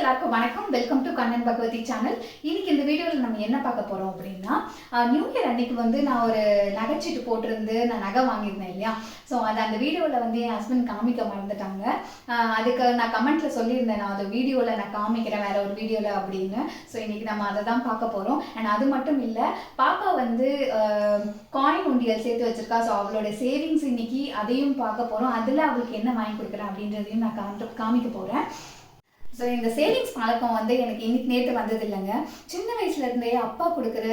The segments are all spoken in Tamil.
எல்லாருக்கும் வணக்கம். Welcome to Kannan Bhagavathi channel. இன்னைக்கு இந்த வீடியோவில் நம்ம என்ன பார்க்க போறோம் அப்படின்னா, நியூ இயர் அன்னைக்கு வந்து நான் ஒரு நகைச்சீட்டு போட்டிருந்து நான் நகை வாங்கியிருந்தேன் இல்லையா. ஸோ அந்த வீடியோவில் வந்து என் ஹஸ்பண்ட் காமிக்க மறந்துட்டாங்க. அதுக்கு நான் கமெண்ட்ல சொல்லியிருந்தேன், நான் அந்த வீடியோவில் நான் காமிக்கிறேன் வேற ஒரு வீடியோவில் அப்படின்னு. ஸோ இன்னைக்கு நம்ம அதை தான் பார்க்க போறோம். அண்ட் அது மட்டும் இல்லை, பாப்பா வந்து காயின் உண்டியல் சேர்த்து வச்சிருக்கா. ஸோ அவளோட சேவிங்ஸ் இன்னைக்கு அதையும் பார்க்க போறோம். அதில் அவளுக்கு என்ன வாங்கி கொடுக்குறேன் அப்படின்றதையும் நான் காமிக்க போறேன். ஸோ இந்த சேவிங்ஸ் பழக்கம் வந்து எனக்கு இன்னைக்கு நேற்று வந்தது இல்லைங்க. சின்ன வயசுலேருந்தே அப்பா கொடுக்குற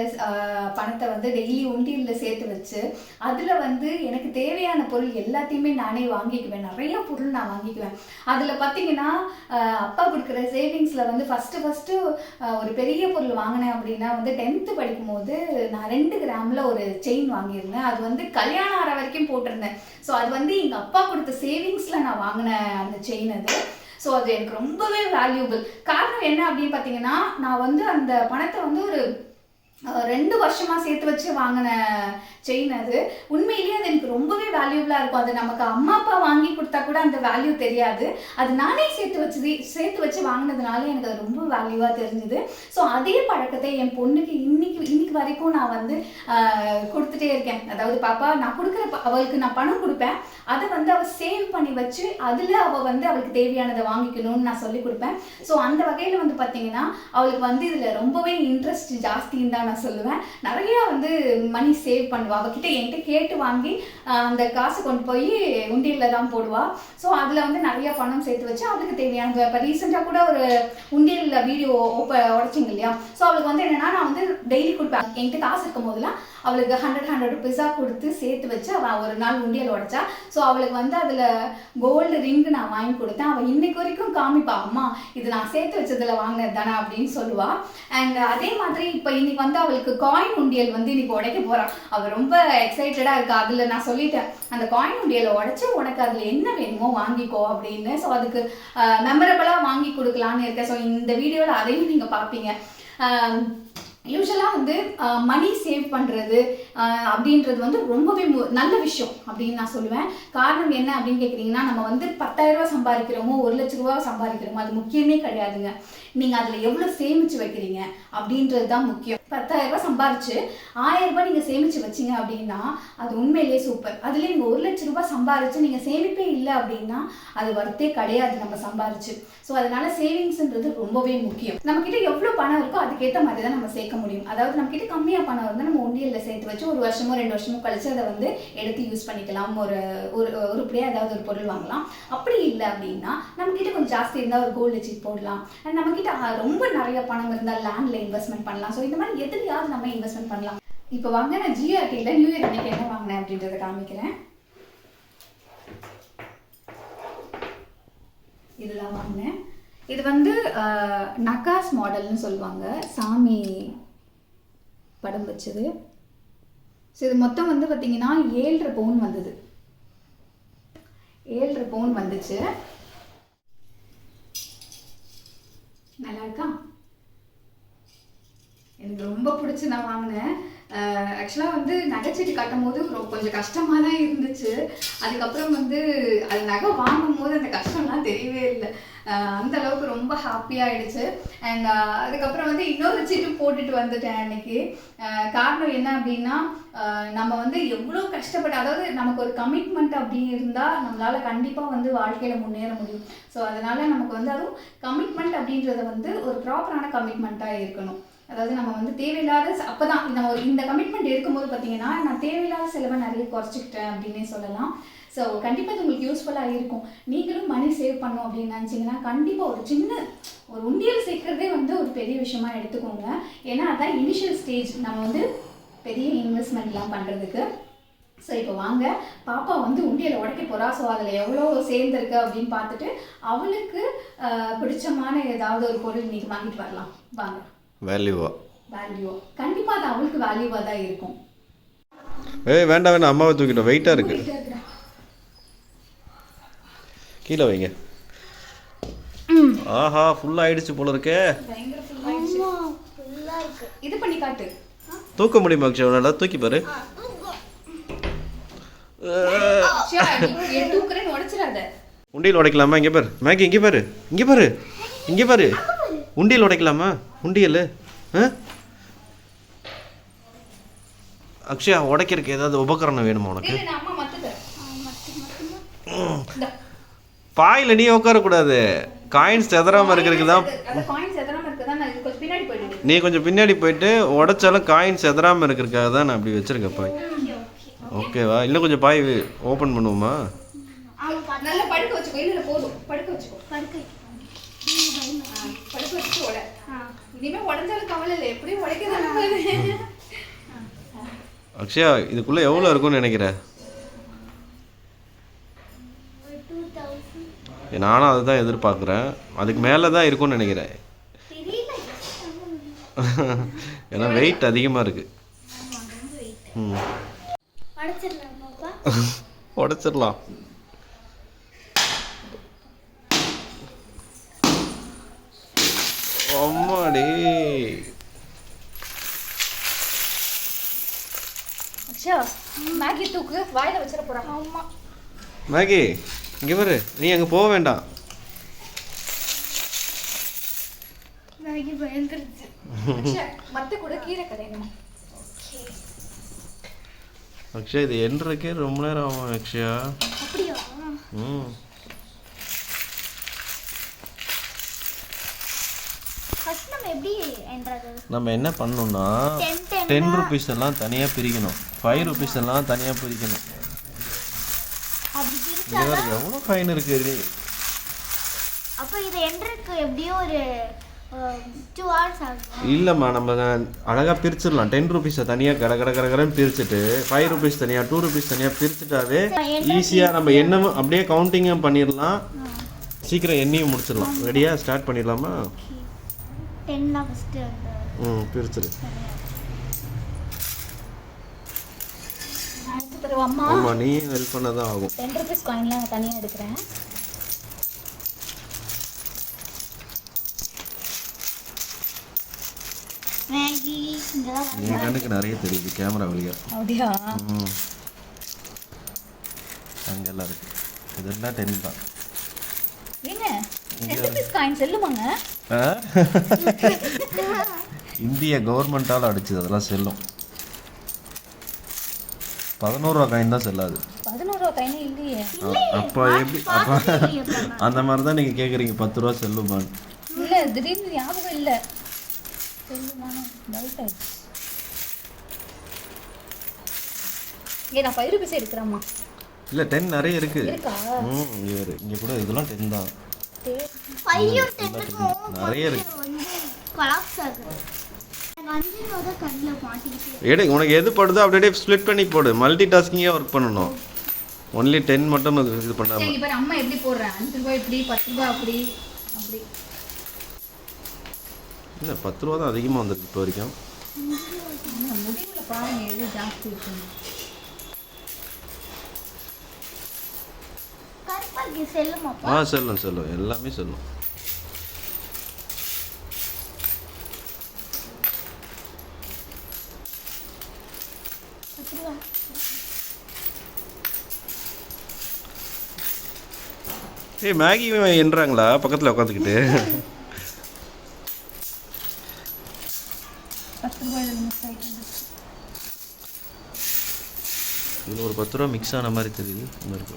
பணத்தை வந்து டெய்லி உண்டியலில் சேர்த்து வச்சு அதில் வந்து எனக்கு தேவையான பொருள் எல்லாத்தையுமே நானே வாங்கிக்குவேன். நிறைய பொருள் நான் வாங்கிக்குவேன். அதில் பார்த்தீங்கன்னா அப்பா கொடுக்குற சேவிங்ஸில் வந்து ஃபஸ்ட்டு ஒரு பெரிய பொருள் வாங்கினேன் அப்படின்னா வந்து 10th படிக்கும் போது நான் 2 கிராமில் ஒரு செயின் வாங்கியிருந்தேன். அது வந்து கல்யாணம் ஆகிற வரைக்கும் போட்டிருந்தேன். ஸோ அது வந்து எங்கள் அப்பா கொடுத்த சேவிங்ஸில் நான் வாங்கின அந்த செயின் அது. ஸோ அது எனக்கு ரொம்பவே வேல்யூபிள். காரணம் என்ன அப்படின்னு பார்த்தீங்கன்னா, நான் வந்து அந்த பணத்தை வந்து ஒரு 2 வருஷமாக சேர்த்து வச்சு வாங்கின செயின் அது. உண்மையிலேயே அது எனக்கு ரொம்பவே வேல்யூபிளாக இருக்கும். அது நமக்கு அம்மா அப்பா வாங்கி கொடுத்தா கூட அந்த வேல்யூ தெரியாது. அது நானே சேர்த்து வச்சு வாங்கினதுனால எனக்கு அது ரொம்ப வேல்யூவாக தெரிஞ்சுது. ஸோ அதே பழக்கத்தை என் பொண்ணுக்கு இன்னைக்கு வரைக்கும் நான் வந்து கொடுத்துட்டே இருக்கேன். அதாவது பாப்பா, நான் கொடுக்குற அவளுக்கு நான் பணம் கொடுப்பேன், அதை வந்து அவள் சேவ் பண்ணி வச்சு அதில் அவள் வந்து அவளுக்கு தேவையானதை வாங்கிக்கணும்னு நான் சொல்லி கொடுப்பேன். ஸோ அந்த வகையில் வந்து பார்த்தீங்கன்னா அவளுக்கு வந்து இதில் ரொம்பவே இன்ட்ரெஸ்ட் ஜாஸ்தின்னு தான் நான் சொல்லுவேன். நிறையா வந்து மணி சேவ் பண்ணுவா. அவகிட்ட என்கிட்ட கேட்டு வாங்கி அந்த காசு கொண்டு போய் உண்டியலில் தான் போடுவா. ஸோ அதில் வந்து நிறைய பணம் சேர்த்து வச்சு அவளுக்கு தேவையானது. இப்போ ரீசெண்டாக கூட ஒரு உண்டியலில் வீடியோ உடைச்சிங்க இல்லையா. ஸோ அவளுக்கு வந்து என்னென்னா, நான் வந்து டெய்லி கொடுப்பேன். என்கிட்ட காசு இருக்கும் போதெல்லாம் அவளுக்கு 100 rupees கொடுத்து சேர்த்து வச்சு அவள் ஒரு நாள் உண்டியல் உடைச்சா. ஸோ அவளுக்கு வந்து அதில் கோல்டு ரிங்கு நான் வாங்கி கொடுத்தேன். அவள் இன்னைக்கு வரைக்கும் காமிப்பா, அம்மா இது நான் சேர்த்து வச்சதில் வாங்கினது தானே அப்படின்னு சொல்லுவாள். அண்ட் அதே மாதிரி இப்போ இன்னைக்கு வந்து அவளுக்கு காயின் உண்டியல் வந்து இன்னைக்கு உடைக்க போகிறான். அவள் ரொம்ப எக்ஸைட்டடாக இருக்கா. அதில் நான் சொல்லிட்டேன், அந்த காயின் உண்டியலை உடைச்சி உனக்கு அதில் என்ன வேணுமோ வாங்கிக்கோ அப்படின்னு. ஸோ அதுக்கு மெமரபிளாக வாங்கி கொடுக்கலான்னு இருக்கேன். ஸோ இந்த வீடியோவில் அதையும் நீங்கள் பார்ப்பீங்க. யூஸ்வலாக வந்து மணி சேவ் பண்ணுறது அப்படின்றது வந்து ரொம்பவே நல்ல விஷயம் அப்படின்னு நான் சொல்லுவேன். காரணம் என்ன அப்படின்னு கேட்குறீங்கன்னா, நம்ம வந்து 10,000 ரூபா சம்பாதிக்கிறோமோ 1,00,000 ரூபா சம்பாதிக்கிறோமோ அது முக்கியமே கிடையாதுங்க. நீங்கள் அதில் எவ்வளோ சேமித்து வைக்கிறீங்க அப்படின்றது தான் முக்கியம். 10,000 ரூபா சம்பாரிச்சு 1000 ரூபாய் நீங்கள் சேமித்து வச்சிங்க அப்படின்னா அது உண்மையிலேயே சூப்பர். அதுலேயே நீங்கள் 1,00,000 ரூபாய் சம்பாரிச்சு நீங்கள் சேமிப்பே இல்லை அப்படின்னா அது வர்த்தே கிடையாது நம்ம சம்பாரிச்சு. ஸோ அதனால சேவிங்ஸ்ன்றது ரொம்பவே முக்கியம். நம்மக்கிட்ட எவ்வளோ பணம் இருக்கோ அதுக்கேற்ற மாதிரி தான் நம்ம சேர்க்க முடியும். அதாவது நம்மக்கிட்ட கம்மியாக பணம் இருந்தால் நம்ம உண்டியலில் சேர்த்து வச்சு 1 வருஷமோ 2 வருஷமோ கழிச்சு அதை வந்து எடுத்து யூஸ் பண்ணிக்கலாம். உருப்படியாக ஏதாவது ஒரு பொருள் வாங்கலாம். அப்படி இல்லை அப்படின்னா நம்மக்கிட்ட கொஞ்சம் ஜாஸ்தி இருந்தால் ஒரு கோல்டு சீட் போடலாம். அண்ட் நம்மக்கிட்ட ரொம்ப நிறைய பணம் இருந்தால் லேண்டில் இன்வெஸ்ட்மெண்ட் பண்ணலாம். ஸோ இந்த மாதிரி எதுலையாவது நம்ம இன்வெஸ்ட்மெண்ட் பண்ணலாம். இப்போ வாங்க, நான் ஜிஆர்டியில் நியூ இயர் அன்னைக்கு என்ன வாங்கினேன் அப்படின்றத காமிக்கிறேன். இதெல்லாம் வாங்கினேன். இது வந்து நகாஸ் மாடல்னு சொல்லுவாங்க, சாமி படம் வச்சது. ஸோ இது மொத்தம் வந்து பார்த்தீங்கன்னா 7.5 பவுன் வந்தது. 7.5 பவுன் வந்துச்சு. நல்லா இருக்கா? எனக்கு ரொம்ப பிடிச்சி நான் வாங்கினேன். ஆக்சுவலாக வந்து நகைச்சீட்டு கட்டும் போது கொஞ்சம் கஷ்டமாக தான் இருந்துச்சு. அதுக்கப்புறம் வந்து அது நகை வாங்கும் போது அந்த கஷ்டம்லாம் தெரியவே இல்லை. அந்த அளவுக்கு ரொம்ப ஹாப்பியாகிடுச்சு. அண்ட் அதுக்கப்புறம் வந்து இன்னொரு சீட்டு போட்டுட்டு வந்துட்டேன் அன்னைக்கு. காரணம் என்ன அப்படின்னா, நம்ம வந்து எவ்வளோ கஷ்டப்பட்டு, அதாவது நமக்கு ஒரு கமிட்மெண்ட் அப்படி இருந்தால் நம்மளால் கண்டிப்பாக வந்து வாழ்க்கையில் முன்னேற முடியும். ஸோ அதனால் நமக்கு வந்து அதுவும் கமிட்மெண்ட் அப்படின்றத வந்து ஒரு ப்ராப்பரான கமிட்மெண்ட்டாக இருக்கணும். அதாவது நம்ம வந்து தேவையில்லாத அப்போ தான் நம்ம இந்த கமிட்மெண்ட் எடுக்கும்போது பார்த்தீங்கன்னா, நான் தேவையில்லாத செலவை நிறைய குறைச்சிக்கிட்டேன் அப்படின்னே சொல்லலாம். ஸோ கண்டிப்பாக இது உங்களுக்கு யூஸ்ஃபுல்லாக இருக்கும். நீங்களும் மணி சேவ் பண்ணணும் அப்படின்னு நினச்சிங்கன்னா கண்டிப்பாக ஒரு உண்டியல் சேர்க்குறதே வந்து ஒரு பெரிய விஷயமா எடுத்துக்கோங்க. ஏன்னா அதுதான் இனிஷியல் ஸ்டேஜ் நம்ம வந்து பெரிய இன்வெஸ்ட்மெண்ட்லாம் பண்ணுறதுக்கு. ஸோ இப்போ வாங்க, பாப்பா வந்து உண்டியலை உடைக்க போகிறா. ஸோ அதில் எவ்வளோ சேர்ந்துருக்கு அப்படின்னு பார்த்துட்டு அவளுக்கு பிடிச்சமான ஏதாவது ஒரு பொருள் இன்னைக்கு வாங்கிட்டு வரலாம். வாங்க. வேல்யூவா கண்டிப்பாக அது அவளுக்கு வேல்யூவாக தான் இருக்கும். வேண்டாம், அம்மாவை தூக்கிட்டோம், வெயிட்டாக இருக்கு. கீழே வைங்க. ஆஹா, ஃபுல் ஆயிடுச்சு போல இருக்கே. இது பண்ணி காட்டு. தூக்க முடியுமா அக்ஷயா? நல்லா தூக்கி பாரு. தூக்குறேன்னு உடைச்சிராத. உண்டியல் உடைக்கலாமா? இங்கே பாரு மேகி, இங்கே பாரு, இங்கே பாரு, இங்கே பாரு. உண்டியல் உடைக்கலாமா? உண்டியல் அக்ஷயா உடைக்கிறதுக்கு ஏதாவது உபகரணம் வேணுமா உனக்கு? இல்ல, நான் அம்மா மத்துட்டேன். இந்தா. பாயில் நீ உட்காரக்கூடாது, காயின்ஸ் செதறாமல் இருக்கிறதுக்கு தான். அது காயின்ஸ் எதனால இருக்குதா, நான் இது கொஞ்சம் பின்னாடி போயிடுது. நீ கொஞ்சம் பின்னாடி போயிட்டு உடைச்சாலும் காயின் செதறாமல் இருக்கிறதுக்காக தான் நான் அப்படி வச்சுருக்கேன் பாய். ஓகேவா? இன்னும் கொஞ்சம் பாய் ஓப்பன் பண்ணுவோமா? நல்லா படுக்க வச்சுக்கோ. இல்ல போதும், படுக்க வச்சுக்கோ. படுக்க வச்சுட்டு உட. இனிமே உடஞ்சாலும் கவலை இல்லை, எப்படியும் உடைக்கிறது. அக்ஷயா இதுக்குள்ளே எவ்வளோ இருக்கும்னு நினைக்கிறேன்? நானும் அதை தான் எதிர்பார்க்குறேன். அதுக்கு மேலே தான் இருக்கும்னு நினைக்கிறேன். ஏன்னா வெயிட் அதிகமாக இருக்குது. உடைச்சிடலாம். அம்மாடி. அக்ஷயா, மேகி தூக்கு, வாயில வச்சிட போறான். ஆமா மேகி இங்கே பாரு, நீ அங்கே போக வேண்டாம். மேகி பயந்துருச்சு. அக்ஷயா, மத்த கூட கீரை கடையணும். அக்ஷயா இது என்றக்கே ரொம்ப நேரம் ஆகும் அக்ஷயா. அப்படியா? நம்ம என்ன பண்ணணும்னா 10 rupees எல்லாம் தனியாக பிரிக்கணும், 5 rupees எல்லாம் தனியாக பிரிக்கணும். எவ்வளோ ஃபைன் இருக்கு. அப்போ இது என்றக்கு எப்படியோ ஒரு 2 hours ஆகும். இல்லைம்மா, நம்ம அழகாக பிரிச்சிடலாம். 10 rupees தனியாக கடகடன்னு பிரிச்சுட்டு 5 rupees தனியாக 2 rupees தனியாக பிரிச்சுட்டாவே ஈஸியாக நம்ம என்னமும் அப்படியே கவுண்டிங்கும் பண்ணிடலாம். சீக்கிரம் எண்ணியும் முடிச்சிடலாம். ரெடியாக ஸ்டார்ட் பண்ணிடலாமா? 10 ஃபர்ஸ்ட் பிரிச்சிடு. அம்மா ஆமாம், நீ ஹெல்ப் பண்ணதான் ஆகும். 10 rupees காயின்லாம் தனியாக எடுக்கிறேன். மேகி நீ கண்ணுக்கு நிறைய தெரியுது கேமரா வழியா. அப்படியா? அங்கே எல்லாம் இருக்கு. இதெல்லாம் 10 தான். ஏங்க 10 rupees காயின் செல்லுமாங்க? இந்திய கவர்மெண்ட்டால் அடிச்சது, அதெல்லாம் செல்லும். 11 ரூபா காயின் தான் செல்லாது. 11 ரூபா காயினே இல்லையே. அப்போ எப்படி? அப்போ அந்த மாதிரி தான் நீங்கள் கேட்குறீங்க 10 ரூபா செல்லுமான்னு. இல்லை, திடீர்னு ஞாபகம் இல்லை. செல்லுமானு டவுட் ஆயிடுச்சு. நான் 5 rupees எடுக்கிறேம்மா. இல்லை 10 நிறைய இருக்கு. இருக்கா? இங்கே கூட இதெல்லாம் 10 தான். பையோ 10 நிறைய இருக்கு. கொலாப்ஸ் ஆகுது. அஞ்சனோட கண்ணுல மாட்டிக்கிட்டு. ஏடே, உனக்கு எது படுதோ அப்படியே ஸ்ப்ளிட் பண்ணி போடு. மல்டி டாஸ்கிங்காக ஒர்க் பண்ணணும். ஒன்லி 10 மட்டும் இது பண்ணாமல். சரி, இப்போ அம்மா எப்படி போடுறேன்? 5 ரூபாய் இப்படி, 10 ரூபாய் அப்படி அப்படி. இல்லை 10 ரூபா தான் அதிகமாக வந்திருக்கு இப்போ வரைக்கும். முடிவில் பாருங்க எது ஜாஸ்தி இருக்குன்னு. கருப்பாக்கி செல்லுமாப்பா? செல்லும் எல்லாமே செல்லும். மேகி என்றாங்களா பக்கத்தில் உட்காந்துக்கிட்டு? 10 ரூபாய் மிஸ் ஆகிட்டு. இதில் ஒரு 10 ரூபா மிக்ஸ் ஆன மாதிரி தெரியுது. இந்த இருக்கு.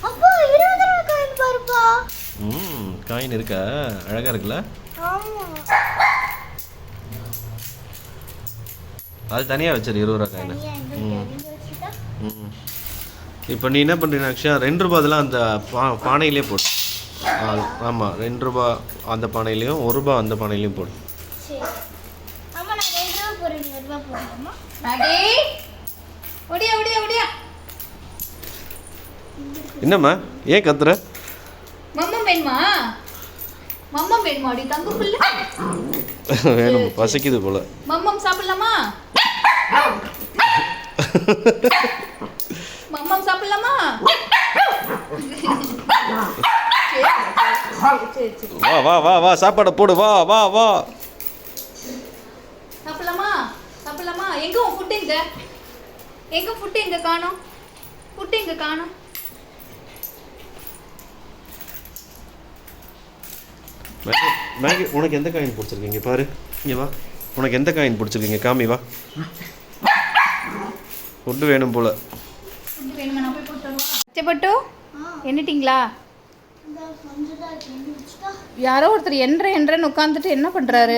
அப்பா 20 ரூபாய் காயின் பாருப்பா. காயின் இருக்கா? அழகா இருக்குல்ல? ஆமா. அது தனியாக வச்சிரு 20 ரூபா காயின். இப்போ நீ என்ன பண்ணுறீங்க அக்ஷயா? 2 ரூபா அதெல்லாம் அந்த பானையிலே போடு. ஆமாம், 2 ரூபா அந்த பானையிலையும் 1 ரூபா அந்த பானையிலையும் போடு. சரி அம்மா, நான் 2 ரூபாய் போடுறேன், நீ 1 ரூபாய் போடுறேம்மா. மேகி ஓடியா ஓடியா ஓடியா. என்னம்மா ஏன் கத்துற? மம்மம் வேணுமா? மம்மம் வேணுமா? அடி தங்க புள்ள. வேணும், பசிக்குது போல. மம்மம் சாப்பிடலாமா? மம்மம் சாப்பிடலாமா? சரி சரி வா வா வா வா சாப்பாடை போடு வா வா வா. சாப்பிடலாமா சாப்பிடலாமா? எங்க உன் ஃபுட் எங்க? எங்க ஃபுட் எங்க காணோம்? ஃபுட் எங்க காணோம்? மேகி மேகி உனக்கு எந்த காயின் பிடிச்சிருக்கீங்க பாரு. இங்கே வா. உனக்கு எந்த காயின் பிடிச்சிருக்கீங்க காமி வா. ஃபுட்டு வேணும் போல. ஃபுட் வேணுமா? நான் போய் போட்டு வரவா? கஷ்டப்பட்டு எண்ணிட்டீங்களா? யாரோ ஒருத்தர் என்றன்னு உட்காந்துட்டு என்ன பண்றாரு?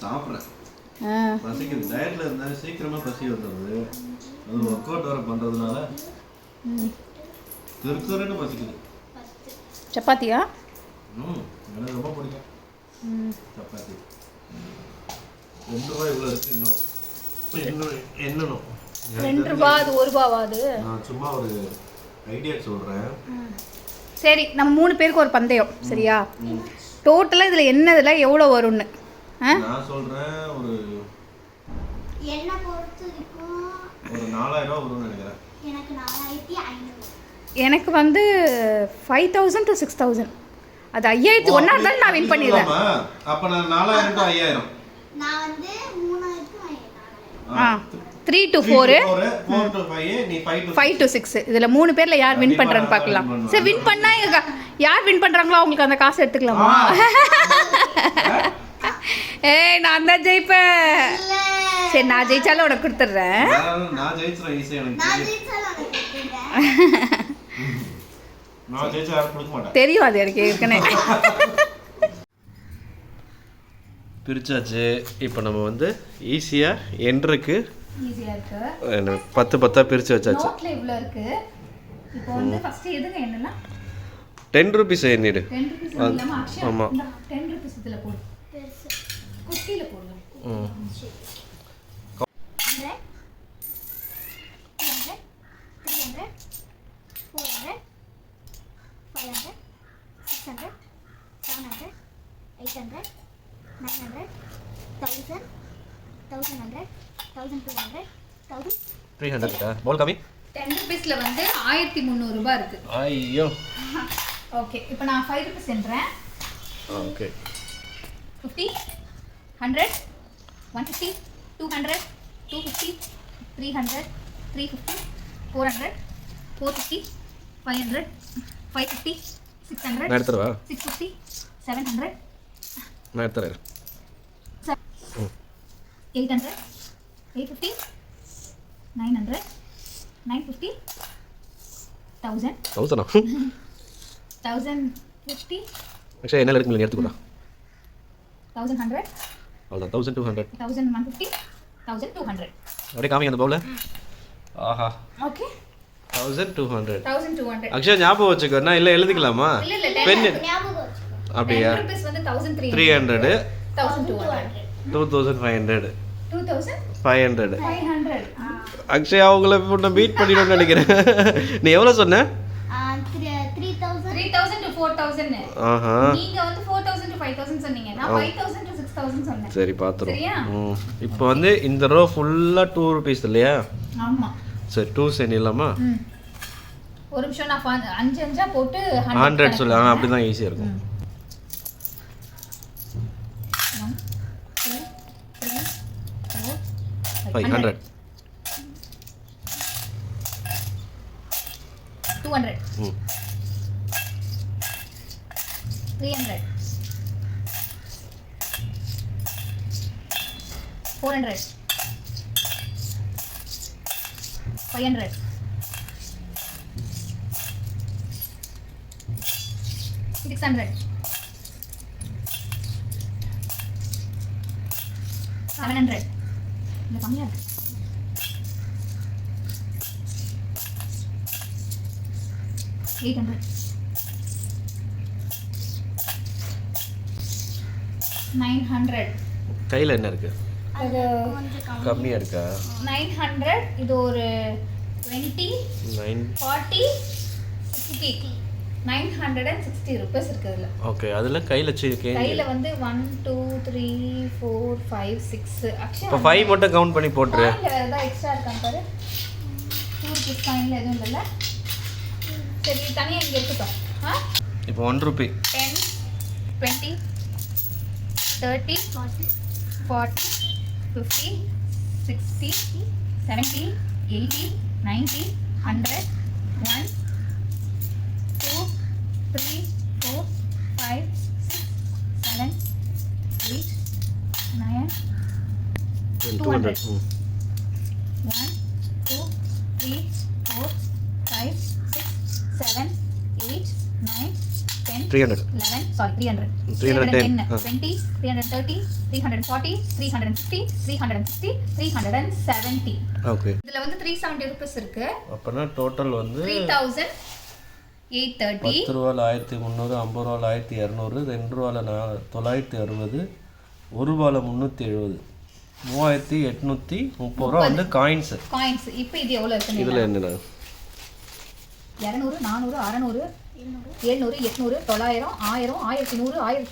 சாப்பிட்றேன். பசிக்குது. டயட்ல இருந்தால் சீக்கிரமா பசி வந்துடுது. அது ஒர்க் அவுட் வர பண்றதுனால திருக்குறன்னு பசிக்குது. சப்பாத்தியா? எனக்கு ரொம்ப பிடிக்கும் சப்பாத்தி. 2 ரூபாய் இவ்வளோ இருக்கு. இன்னும் என்னணும் 2 ரூபா அது 1 ரூபாவா அது? நான் சும்மா ஒரு ஐடியா சொல்றேன். சரி நம்ம 3 பேருக்கு ஒரு பந்தயம் சரியா? டோட்டலா இதுல என்னதுல எவ்வளவு வரும்னு நான் சொல்றேன். ஒரு என்ன பொறுத்து இருக்கும்? ஒரு 4000 ரூபாய் வரும்னு நினைக்கிறேன். எனக்கு 4500. எனக்கு வந்து 5000 to 6000. அது 5000 ஒண்ணா இருந்தாலும் நான் வின் பண்ணிடுறேன். அப்ப நான் 4000 to 5000. நான் வந்து 3000. 3 to 4 4 to 5 நீ 5 to 5 to 6 இதுல 3 பேர்ல யார் வின் பண்றான்னு பார்க்கலாம். சரி வின் பண்ணா யார் வின் பண்றாங்களோ அவங்களுக்கு அந்த காசு எடுத்துக்கலாமா? ஏய் நான் தான் ஜெயிப்பேன். சரி நான் ஜெயிச்சாலும் உனக்கு கொடுத்துட்றேன். நான் ஜெயிச்சறேன் ஈஸியா எனக்கு நான் தெரியும். ஜெயிச்சாலும் உனக்கு கொடுத்துறேன். நான் ஜெயிச்சா யாரும் கொடுக்க மாட்டேன். தெரியும் அது எனக்கு ஏற்கனவே. பிரிச்சாச்சு. இப்போ நம்ம வந்து ஈஸியா என்றுக்கு ஈஸியா இருக்கு. 10 10 பிரிச்சு வச்சாச்சு. நோட்ல இவ்ளோ இருக்கு. இப்போ வந்து ஃபர்ஸ்ட் எதுங்க என்னன்னா 10 ரூபீஸ் எண்ணிடு. 10 ரூபீஸ் இல்லாம அக்ஷயா ஆமா. 10 ரூபீஸ் இதுல போடு. பெருசு. குட்டில போடுங்க. 100 200 300 400 500 600 700 800 900 1000 1100 1200 1000 300 இருக்கா? போல் காமி. 10 ரூபீஸ்ல வந்து 1300 ரூபாய் இருக்கு. ஐயோ. ஓகே இப்போ நான் 5 ரூபீஸ் என்றேன். ஓகே. 50 100 150 200 250 300 350 400 450 500 550 600 நான் எடுத்துறவா? 650 700 நான் எடுத்துறேன். 800 850 900 950 1000 1000 1050 ஆக்சுவலி என்ன எடுக்க முடியல எடுத்துக்கூடா. 1100 அவ்வளோதான் 1200. 1150 1200. அப்படியே காமிங்க அந்த பவுல. ஆஹா. ஓகே 1200. 1200. அக்ஷயா ஞாபகம் வச்சுக்கோ. நான் இல்லை எழுதிக்கலாமா? இல்ல இல்ல பென் ஞாபகம் வச்சுக்கோ. அப்படியா? 10 ரூபீஸ் வந்து 1300 300 1200 2500 2500 500. அக்ஷயா அவங்கள நான் பீட் பண்ணிடணும்னு நினைக்கிறேன். நீ எவ்வளோ சொன்ன? 3000 3000 to 4000. ஆஹா. நீங்க வந்து 4000 to 5000 சொன்னீங்க. நான் 5000 to 6000 சொன்னேன். சரி பார்த்துருவோம். சரியா? இப்போ வந்து இந்த ரோ ஃபுல்லாக 2 ரூபீஸ் இல்லையா? ஆமா. சரி 2 சென்ட் இல்லாமா? ஒரு நிமிஷம் நான் 5 5 போட்டு 100 சொல்லு. ஆனால் அப்படி தான் ஈஸியாக இருக்கும். 1 2 3 4 500 200 300 400 500 600 700. இந்த கம்மியா இருக்கு. 800 900. கையில் என்ன இருக்கு? இது கம்மியாக இருக்கா? 900. இது ஒரு 20 9. 40 60 960 rupees இருக்கு அதுல. ஓகே அதில் கையில் கையில வந்து 1 2 3 4 5 6 அக்ஷயா இப்போ 5 மட்டும் கவுண்ட் பண்ணி போட்டுரு. இல்ல வேற ஏதாவது எக்ஸ்ட்ரா இருக்கான்னு பாரு. 2 rupees காயின்ல எதுவும் இல்லைல்ல? சரி தனியா இங்க இருக்கட்டும். இப்போ 1 ரூபி 10, 20, 30, 40, 50, 60, 70, 80, 90, 100, 1, 2, 3, 4, 5, 6, 7, 8, 9, 200. 1, 2, 3, 4, 5, 6, 7, 8, 9, 10, 300 11, sorry, 300. 310, 20, 330, 340, 350, 360, 370. ஓகே. இதுல வந்து 370 rupees இருக்கு. அப்பனா டோட்டல் வந்து 3830. 10 ரூபாயில் 1300, 50 ரூபாயில் 1200, 2 ரூபாயில் 960, 1 ரூபாயில் 370, 3830 ரூபா வந்து காயின்ஸ். காயின்ஸ். இப்போ இது எவ்வளவு இருக்கு? இதுல என்னடா 200, 400, 600, 700, 800, 900, 1000,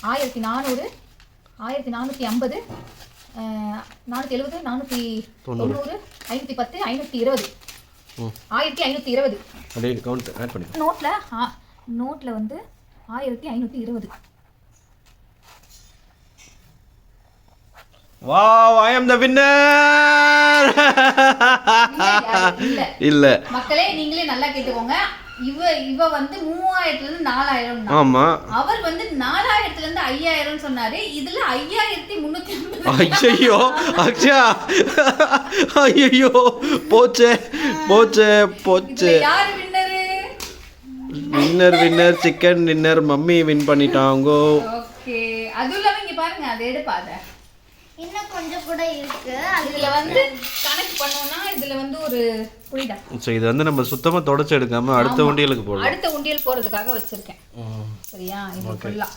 1100, 1200, 1300, 1400, 1450, 470, 490, 510, 520, 1520. அப்படியே கவுண்ட் ஆட் பண்ணி. நோட்ல வந்து 1520. Wow, I am the winner. இல்ல இல்ல மக்களே, நீங்களே நல்லா கேட்டுக்கோங்க. இவ வந்து 3000ல இருந்து 4000. ஆமா, அவர் வந்து 4000ல இருந்து 5000 சொன்னாரு. இதுல 5350. ஐயோ அக்ஷயா, ஐயோ போச்சே போச்சே போச்சே. யாரு winner? Winner chicken dinner mummy win பண்ணிட்டாங்க. ஓகே, அதுல இங்க பாருங்க, அதை எடுப்பாத. இன்னும் கொஞ்சம் கூட இருக்கு. இதுல வந்து கணக்கு பண்ணோம்னா இதுல வந்து ஒரு புரியுதா? ஸோ இது வந்து நம்ம சுத்தமா தொடச்சு எடுக்காம அடுத்த உண்டியலுக்கு போடலாம். அடுத்த உண்டியல் போறதுக்காக வச்சிருக்கேன். சரியா? இது ஃபுல்லா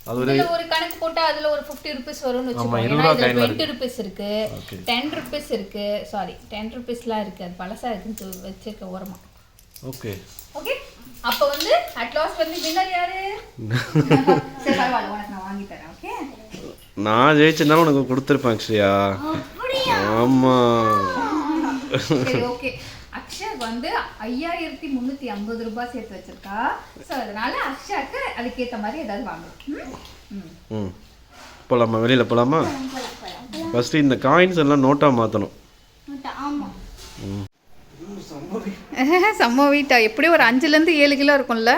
அது இதுல ஒரு கணக்கு போட்டா அதுல ஒரு 50 rupees வரும்னு ஆமா, வெச்சுக்கோங்க. 20 இதுல ரூபாய் 20 rupees இருக்கு, 10 rupees இருக்கு. சாரி, 10 rupeesலாம் இருக்கு. அது பழசா இருக்குன்னு வச்சிருக்க ஓரமா. ஓகே ஓகே, அப்ப வந்து அட் லாஸ்ட் வந்து வின்னர் யாரு? சரி பரவாயில்ல, உனக்கு நான் வாங்கி தரேன். ஓகே, நான் ஜெயிச்சிருந்தா உனக்கு கொடுத்துருப்பேன் அக்ஷயா. ஆமா சரி ஓகே. அக்ஷயாக்கு வந்து 5350 ரூபாய் சேர்த்து வச்சிருக்கா. ஸோ அதனால அக்ஷயாக்கு அதுக்கேற்ற மாதிரி ஏதாவது வாங்கணும். போலாமா? வெளியில போலாமா? ஃபர்ஸ்ட் இந்த காயின்ஸ் எல்லாம் நோட்டா மாத்தணும். ஆமா, செம்ம வீட்டா எப்படி ஒரு 5லேருந்து 7 கிலோ இருக்கும்ல?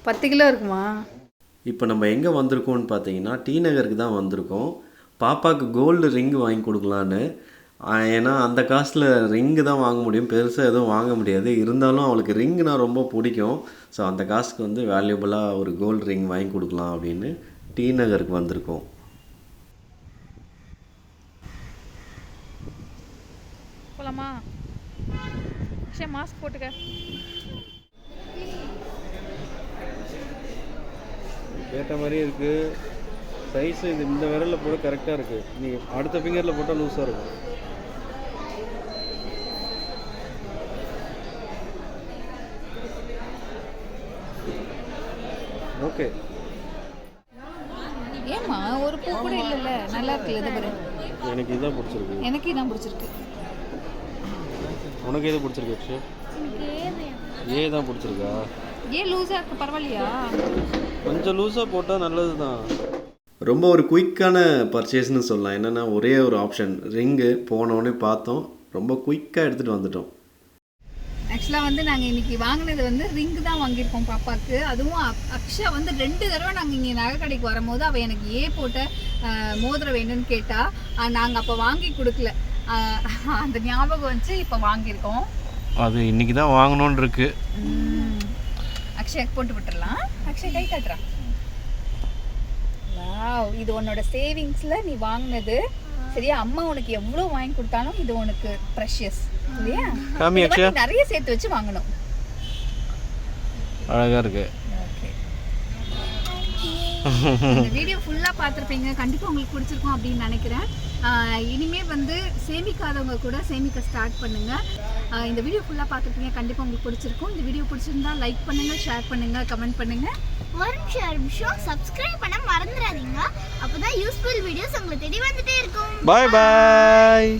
10 கிலோ இருக்குமா? இப்போ நம்ம எங்கே வந்திருக்கோம்னு பார்த்தீங்கன்னா டி நகருக்கு தான் வந்திருக்கோம். பாப்பாவுக்கு கோல்டு ரிங் வாங்கி கொடுக்கலான்னு. ஏன்னா அந்த காசில் ரிங்கு தான் வாங்க முடியும், பெருசாக எதுவும் வாங்க முடியாது. இருந்தாலும் அவளுக்கு ரிங்குனா ரொம்ப பிடிக்கும். ஸோ அந்த காசுக்கு வந்து வேல்யூபுளாக ஒரு கோல்டு ரிங் வாங்கி கொடுக்கலாம் அப்படின்னு டி நகருக்கு வந்திருக்கோம். போலாமா? சரி, மாஸ்க் போட்டுக்க. கேட்ட மாதிரி இருக்குது. சைஸு இந்த விரலில் போட கரெக்டாக இருக்குது. நீ அடுத்த ஃபிங்கரில் போட்டால் லூஸாக இருக்கும். ஓகே. ஏம்மா ஒரு பூ கூட இல்லைல்ல? நல்லா இருக்குல்ல? இது பாரு, எனக்கு இதுதான் பிடிச்சிருக்கு. எனக்கு இதான் பிடிச்சிருக்கு. உனக்கு எது பிடிச்சிருக்கு அக்ஷயா? ஏ தான் பிடிச்சிருக்கா? ஏன் லூஸாக இருக்கு? பரவாயில்லையா? கொஞ்சம் லூஸாக போட்டால் நல்லது தான். ரொம்ப ஒரு குயிக்கான பர்ச்சேஸ்னு சொல்லலாம். என்னென்னா ஒரே ஒரு ஆப்ஷன் ரிங்கு போனோடனே பார்த்தோம், ரொம்ப குயிக்காக எடுத்துகிட்டு வந்துட்டோம். ஆக்சுவலாக வந்து நாங்கள் இன்றைக்கி வாங்கினது வந்து ரிங்கு தான் வாங்கியிருக்கோம் பாப்பாவுக்கு. அதுவும் அக்ஷயா வந்து 2 தடவை நாங்கள் இங்கே நகை கடைக்கு வரும்போது அவள் எனக்கு போட்ட மோதிரம் வேணும்னு கேட்டால். நாங்கள் அப்போ வாங்கி கொடுக்கல. அந்த ஞாபகம் வச்சு இப்போ வாங்கியிருக்கோம். அது இன்றைக்கி தான் வாங்கணுன்னு இருக்கு. அக்ஷயாக்கு போட்டு விட்டுடலாம். அக்ஷயா கை காட்டுறான். வாவ், இது உன்னோட சேவிங்ஸில் நீ வாங்கினது. சரியா? அம்மா உனக்கு எவ்வளோ வாங்கி கொடுத்தாலும் இது உனக்கு ப்ரெஷியஸ் இல்லையா? நிறைய சேர்த்து வச்சு வாங்கணும். அழகாக இருக்கு. ஓகே, இந்த வீடியோ ஃபுல்லாக பார்த்துருப்பீங்க. கண்டிப்பாக உங்களுக்கு பிடிச்சிருக்கும் அப்படின்னு நினைக்கிறேன். இனிமேல் வந்து சேமிக்காதவங்க கூட சேமிக்க ஸ்டார்ட் பண்ணுங்கள். இந்த வீடியோ ஃபுல்லாக பார்த்துருப்பீங்க. கண்டிப்பாக உங்களுக்கு பிடிச்சிருக்கும். இந்த வீடியோ பிடிச்சிருந்தா லைக் பண்ணுங்கள், ஷேர் பண்ணுங்கள், கமெண்ட் பண்ணுங்கள். ஒரு நிமிஷம் சப்ஸ்கிரைப் பண்ண மறந்துடாதீங்க. அப்போதான் யூஸ்ஃபுல் வீடியோஸ் உங்களுக்கு தேடி வந்துட்டே இருக்கும். பாய் பாய்.